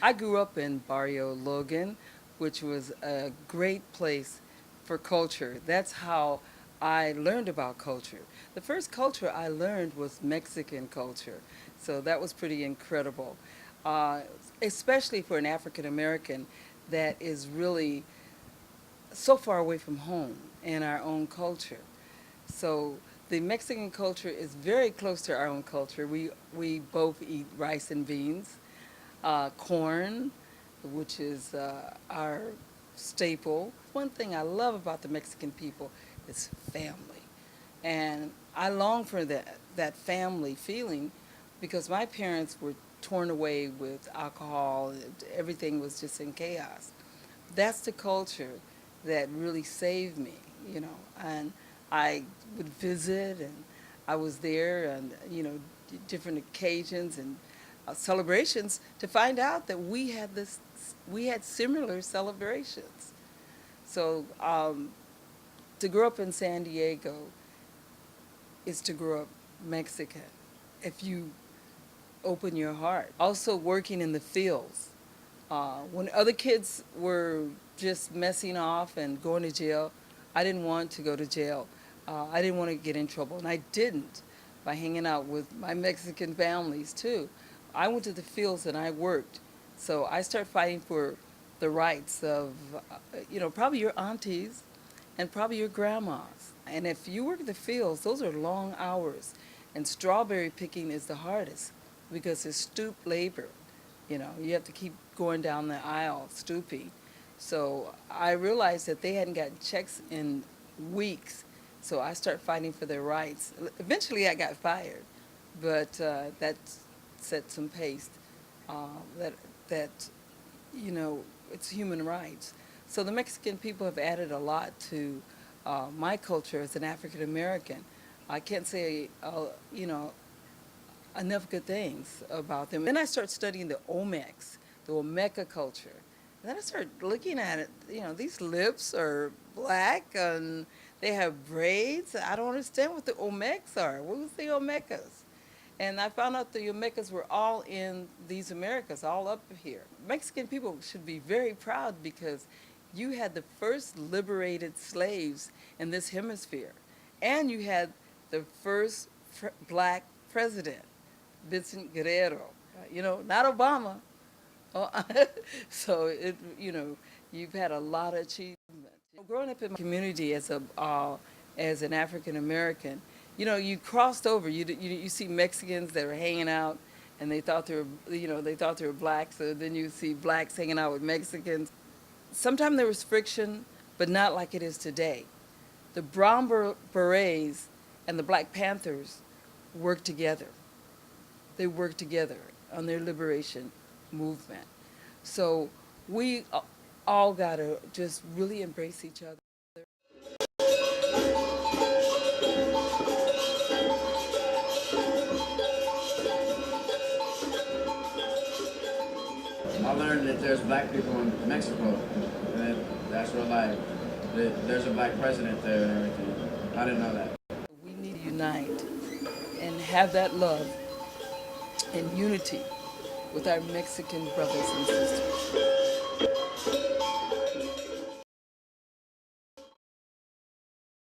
I grew up in Barrio Logan, which was a great place for culture. That's how I learned about culture. The first culture I learned was Mexican culture, so that was pretty incredible, uh, especially for an African American that is really so far away from home and our own culture. So the Mexican culture is very close to our own culture. We both eat rice and beans, corn, which is our staple. One thing I love about the Mexican people is family. And I long for that family feeling because my parents were torn away with alcohol. Everything was just in chaos. That's the culture that really saved me, you know. And I would visit, and I was there, and different occasions and celebrations to find out that we had similar celebrations. So to grow up in San Diego is to grow up Mexican. If you open your heart. Also working in the fields. When other kids were just messing off and going to jail, I didn't want to go to jail. I didn't want to get in trouble, and I didn't by hanging out with my Mexican families too. I went to the fields and I worked. So I started fighting for the rights of, probably your aunties and probably your grandmas. And if you work the fields, those are long hours. And strawberry picking is the hardest because it's stoop labor. You have to keep going down the aisle stooping. So I realized that they hadn't gotten checks in weeks. So I started fighting for their rights. Eventually I got fired, but that set some pace. That that it's human rights. So the Mexican people have added a lot to my culture as an African American. I can't say enough good things about them. Then I started studying the Olmecs, the Olmeca culture. And then I started looking at it. These lips are black and they have braids. I don't understand what the Olmecs are. What was the Olmecas? And I found out the Olmecas were all in these Americas, all up here. Mexican people should be very proud because you had the first liberated slaves in this hemisphere. And you had the first black president, Vincent Guerrero. Not Obama. Oh, so you've had a lot of achievement. Growing up in my community as an African American, you crossed over. You see Mexicans that are hanging out, and they thought they were black. So then you see blacks hanging out with Mexicans. Sometimes there was friction, but not like it is today. The Brown Berets and the Black Panthers worked together. They worked together on their liberation movement. So we all got to just really embrace each other. I learned that there's black people in Mexico, and that's real life. There's a black president there and everything. I didn't know that. We need to unite and have that love and unity with our Mexican brothers and sisters.